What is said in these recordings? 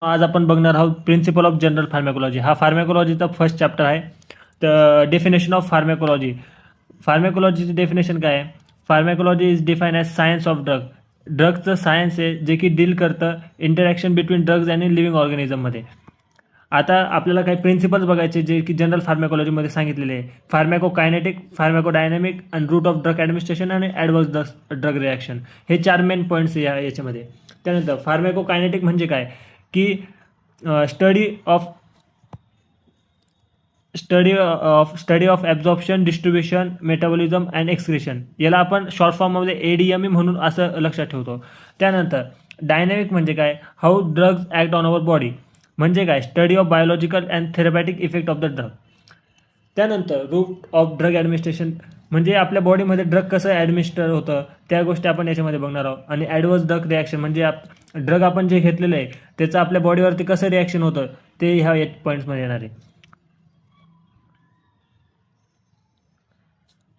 आज आपण बघणार आहोत प्रिन्सिपल ऑफ जनरल फार्मॅकोलॉजी. हा फार्मॅकोलॉजीचा फर्स्ट चॅप्टर आहे. तर डेफिनेशन ऑफ फार्मॅकोलॉजी. फार्मॅकोलॉजीची डेफिनेशन काय आहे? Pharmacology is define as science of drug. ड्रगचं सायन्स आहे जे की डील करतं इंटरॅक्शन बिटवीन ड्रग्ज आणि लिव्हिंग ऑर्गॅनिझममध्ये. आता आपल्याला काही प्रिन्सिपल्स बघायचे जे की जनरल फार्मॅकोलॉजीमध्ये सांगितलेले आहे. फार्मॅकोकायनेटिक, फार्मॅकोडायनॅमिक आणि रूट ऑफ ड्रग ॲडमिनिस्ट्रेशन आणि ॲडव्हर्स ड्रग रिॲक्शन, हे 4 मेन पॉईंट्स याच्यामध्ये. त्यानंतर फार्मॅकोकायनेटिक म्हणजे काय की study of absorption, distribution, metabolism and excretion, याला आपण शॉर्ट फॉर्ममध्ये ADME म्हणून असं लक्षात ठेवतो. त्यानंतर डायनॅमिक म्हणजे काय? How drugs act on our body, म्हणजे काय? Study of biological and therapeutic effect of the drug. त्यानंतर रूट ऑफ ड्रग ॲडमिनिस्ट्रेशन म्हणजे आपल्या बॉडीमध्ये ड्रग कसं ॲडमिनिस्टर होतं त्या गोष्टी आपण याच्यामध्ये बघणार आहोत. आणि ॲडव्हर्स ड्रग रिॲक्शन म्हणजे ड्रग आपण जे घेतलेलं आहे त्याचं आपल्या बॉडीवरती कसं रिॲक्शन होतं ते ह्या पॉईंट्समध्ये येणार आहे.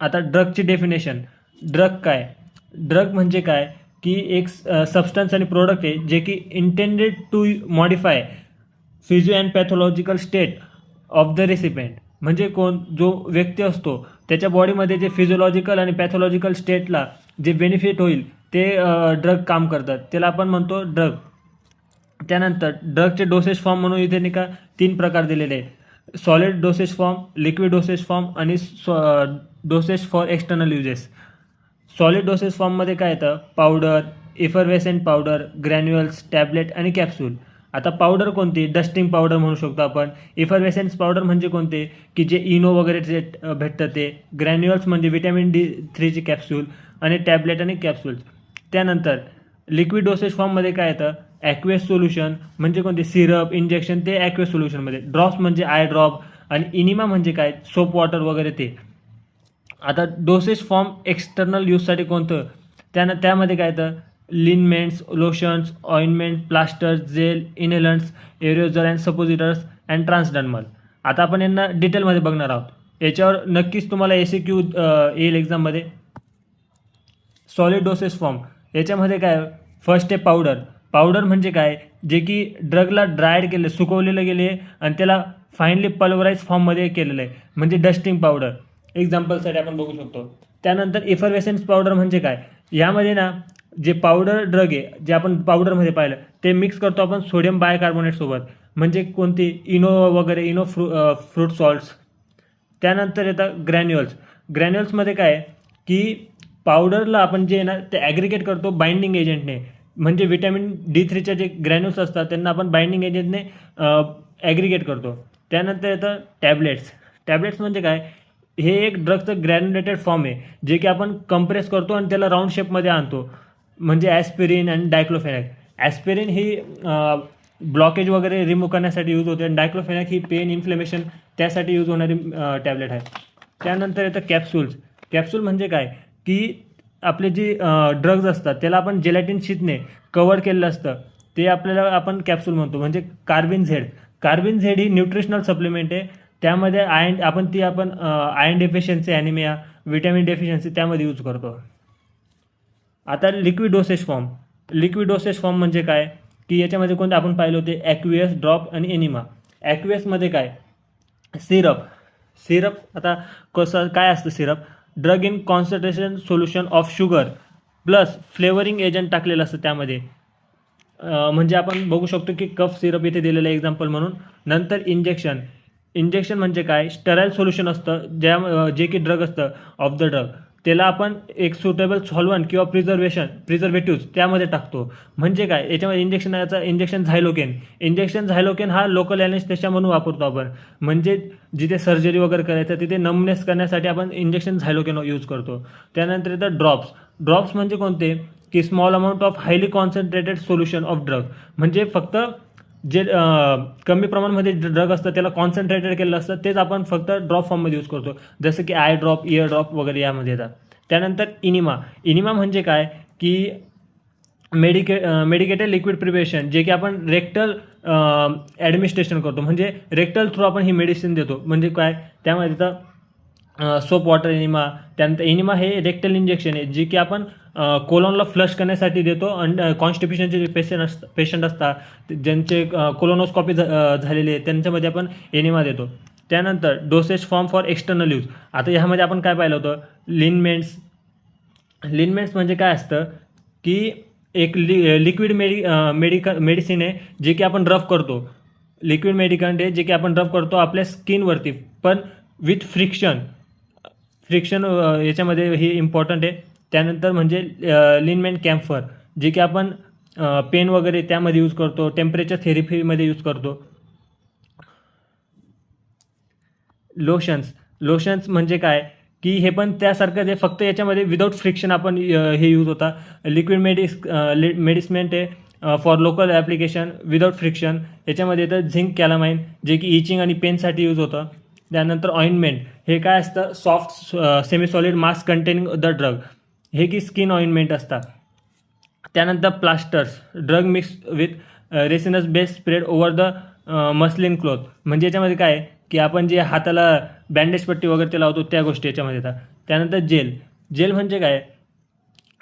आता ड्रगची डेफिनेशन. ड्रग काय? ड्रग म्हणजे काय की एक सबस्टन्स आणि प्रोडक्ट आहे जे की intended to modify physio and pathological state of the recipient. म्हणजे जो व्यक्ती असतो त्याच्या बॉडीमध्ये जे फिजिओलॉजिकल आणि पॅथॉलॉजिकल स्टेटला जे बेनिफिट होईल ते ड्रग काम करतात, त्याला आपण म्हणतो ड्रग. त्यानंतर ड्रगचे डोसेज फॉर्म म्हणून इथे नाही का 3 प्रकार दिलेले आहेत. Solid dosage form, liquid dosage form आणि dosage for external uses. Solid dosage फॉर्ममध्ये काय येतं? Powder, effervescent powder, granules, tablet आणि कॅप्सूल. आता पावडर कोणती? डस्टिंग पावडर म्हणू शकतो आपण. इफरवेसेंट पावडर म्हणजे कोणते? की जे इनो वगैरे जे भेटतं ते. ग्रॅन्युअल्स म्हणजे विटॅमिन D3ची कॅप्सूल आणि टॅबलेट आणि कॅप्सूल्स. त्यानंतर लिक्विड डोसेज फॉर्ममध्ये काय येतं? ॲक्वेस सोल्युशन म्हणजे कोणते? सिरप, इंजेक्शन, ते ॲक्वेस सोल्युशनमध्ये. ड्रॉप्स म्हणजे आय ड्रॉप आणि इनिमा म्हणजे काय? सोप वॉटर वगैरे ते. आता डोसेज फॉर्म एक्सटर्नल यूजसाठी कोणतं? त्यामध्ये काय येतं? Liniments, lotions, ointment, plasters, gel, inhalants, aerosol and suppositories and transdermal. आता आपण यांना डिटेलमध्ये बघणार आहोत. याच्यावर नक्कीच तुम्हाला ACQ येईल एक्झाममध्ये. सॉलिड डोसेज फॉर्म याच्यामध्ये काय? फर्स्ट आहे पावडर. पावडर म्हणजे काय? जे की ड्रगला ड्रायड केलं, सुकवलेलं गेले आणि त्याला फाईनली पल्वराइज फॉर्ममध्ये केलेलं आहे, म्हणजे डस्टिंग पावडर. एक्झाम्पलसाठी आपण बघू शकतो. त्यानंतर इफरवेसेन्स पावडर म्हणजे काय? यामध्ये ना जे पावडर ड्रग आहे जे आपण पावडरमध्ये पाहिलं ते मिक्स करतो आपण सोडियम बायकार्बोनेटसोबत, म्हणजे कोणती? इनो वगैरे, फ्रूट सॉल्ट्स. त्यानंतर येतं ग्रॅन्युअल्स. ग्रॅन्युअल्समध्ये काय की पावडरला आपण जे आहे ना ते ॲग्रिगेट करतो बाइंडिंग एजंटने, म्हणजे विटॅमिन D3च्या जे ग्रॅन्युल्स असतात त्यांना आपण बाइंडिंग एजंटने ॲग्रिगेट करतो. त्यानंतर येतं टॅबलेट्स. टॅबलेट्स म्हणजे काय? हे एक ड्रगचं ग्रॅन्युलेटेड फॉर्म आहे जे की आपण कंप्रेस करतो आणि त्याला राऊंड शेपमध्ये आणतो, म्हणजे ॲस्पिरिन आणि डायक्लोफेनॅक. ॲस्पिरिन ही ब्लॉकेज वगैरे रिमूव्ह करण्यासाठी यूज होते आणि डायक्लोफेनॅक ही पेन, इन्फ्लेमेशन त्यासाठी यूज होणारी टॅबलेट आहे. त्यानंतर येतं कॅप्सूल्स. कॅप्सूल म्हणजे काय की आपले जे ड्रग्ज असतात त्याला आपण जेलॅटिन शीटने कवर केलेलं असतं, ते आपल्याला आपण कॅप्सूल म्हणतो. म्हणजे कार्बिन झेड. कार्बिन झेड ही न्यूट्रिशनल सप्लिमेंट आहे. त्यामध्ये आपण iron deficiency, anaemia, vitamin deficiency त्यामध्ये यूज करतो. आता liquid dosage form. Liquid dosage form म्हणजे काय की याच्यामध्ये कोणते आपण पाहिले होते? ॲक्वियस, ड्रॉप आणि एनिमा. ॲक्वियसमध्ये काय? सिरप. सिरप आता कसं काय असतं syrup? Drug in concentration solution of sugar plus flavouring agent टाकलेलं असतं त्यामध्ये. म्हणजे आपण बघू शकतो की कफ सिरप इथे दिलेलं आहे एक्झाम्पल म्हणून. नंतर इंजेक्शन. इंजेक्शन म्हणजे काय? स्टराईल सोल्युशन असतं जे की ड्रग असतं ऑफ द ड्रग, त्याला आपण एक सुटेबल सॉल्वंट किंवा प्रिझर्वेटिव्ह त्यामध्ये टाकतो. म्हणजे काय? याच्यामध्ये इंजेक्शन झायलोकेन. इंजेक्शन झायलोकेन हा लोकल ॲनेस्थेशिया म्हणून वापरतो आपण, म्हणजे जिथे सर्जरी वगैरे करायचं तिथे नमनेस करण्यासाठी आपण इंजेक्शन झायलोकेन यूज करतो. त्यानंतर येतं ड्रॉप्स. ड्रॉप्स म्हणजे कोणते? की small amount of highly concentrated solution of drug, म्हणजे फक्त जे कमी प्रमाणामध्ये ड्रग असतं त्याला कॉन्सन्ट्रेटेड केलेलं असतं तेच आपण फक्त ड्रॉप फॉर्ममध्ये यूज करतो, जसं की आय ड्रॉप, इयर ड्रॉप वगैरे यामध्ये येतात. त्यानंतर इनिमा. इनिमा म्हणजे काय की मेडिकेटेड लिक्विड प्रिपरेशन, जे की आपण रेक्टल ॲडमिनिस्ट्रेशन करतो, म्हणजे रेक्टल थ्रू आपण ही मेडिसिन देतो. म्हणजे काय? त्यामध्ये येतं सोप वॉटर एनिमा. त्यानंतर एनिमा हे रेक्टल इंजेक्शन आहे जे की आपण कोलॉनला फ्लश करण्यासाठी देतो. आणि कॉन्स्टिपेशनचे जे पेशंट असतात ज्यांचे कोलोनोस्कॉपी झालेली आहे त्यांच्यामध्ये आपण एनिमा देतो. त्यानंतर dosage form for external use. आता ह्यामध्ये आपण काय पाहिलं होतं, लिनमेंट्स. लिनमेंट्स म्हणजे काय असतं की एक लिक्विड मेडिसिन आहे जे की आपण रफ करतो. लिक्विड मेडिकंट आहे जे की आपण रफ करतो आपल्या स्किनवरती, पण विथ फ्रिक्शन याच्यामध्ये हे इम्पॉर्टंट आहे. त्यानंतर म्हणजे लिनमेंट कॅम्फर जे की आपण पेन वगैरे त्यामध्ये यूज करतो, टेम्परेचर थेरपीमध्ये यूज करतो. लोशन्स म्हणजे काय की हे पण त्यासारखंच आहे, फक्त याच्यामध्ये विदाऊट फ्रिक्शन आपण हे यूज होता. लिक्विड मेडिसिमेंट आहे for local application without friction. याच्यामध्ये येतं झिंक कॅलामाइन जे की इचिंग आणि पेनसाठी यूज होतं. त्यानंतर ऑइंटमेंट हे काय असतं, soft semi solid mask containing the drug, हे की स्किन ऑइंटमेंट असतात. त्यानंतर plasters, drug mix with Ricinus base spread over the muslin cloth. म्हणजे याच्यामध्ये काय आहे की आपण जे हाताला बँडेज पट्टी वगैरे ते लावतो त्या गोष्टी याच्यामध्ये येतात. त्यानंतर जेल म्हणजे काय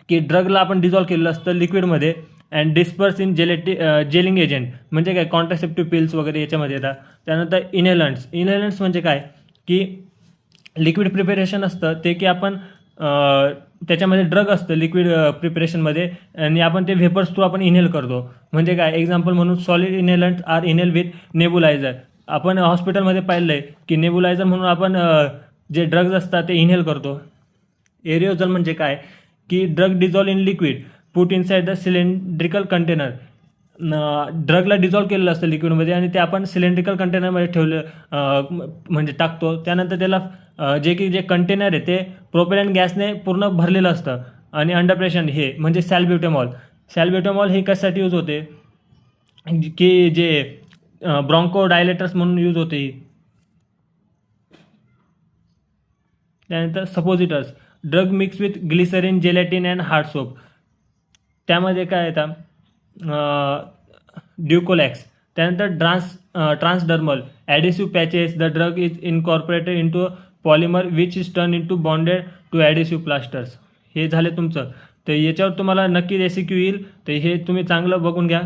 की ड्रगला आपण डिझॉल्व्ह केलेलं असतं लिक्विडमध्ये and disperse in gelling agent म्हणजे काय कॉन्ट्रासेप्टिव्ह पिल्स वगैरे याच्यामध्ये येतात. त्यानंतर इनहेलंट्स म्हणजे काय की लिक्विड प्रिपरेशन असतं ते की आपण त्याच्यामध्ये ड्रग असतं लिक्विड प्रिपरेशनमध्ये आणि आपण ते व्हेपर्स थ्रू आपण इनहेल करतो. म्हणजे काय एक्झाम्पल म्हणून solid इनहेलंट्स R inhale with nebuliser. आपण हॉस्पिटलमध्ये पाहिलं आहे की नेबुलायझर म्हणून आपण जे ड्रग्ज असतात ते इनहेल करतो. एरिओझल म्हणजे काय की drug dissolve in liquid put inside the cylindrical container. ड्रगला डिझॉल्व केलेलं असतं लिक्विडमध्ये आणि ते आपण सिलेंड्रिकल कंटेनरमध्ये म्हणजे टाकतो. त्यानंतर त्याला जे कंटेनर आहे ते प्रोपेलंट गॅसने पूर्ण भरलेलं असतं. आणि अंडर प्रेशर हे म्हणजे सॅल्ब्युटामॉल हे कशासाठी यूज होते की जे ब्रॉन्को डायलेटर्स म्हणून यूज होते. त्यानंतर suppositories, drug mix with glycerine, gelatin and hard soap. त्यामध्ये काय येतं ड्युकोलॅक्स. त्यानंतर transdermal adhesive patches, the drug is incorporated into polymer which is turn into bonded to adhesive plasters. हे झाले तुमचं. तर याच्यावर तुम्हाला नक्कीच SQ येईल, तर हे तुम्ही चांगलं बघून घ्या.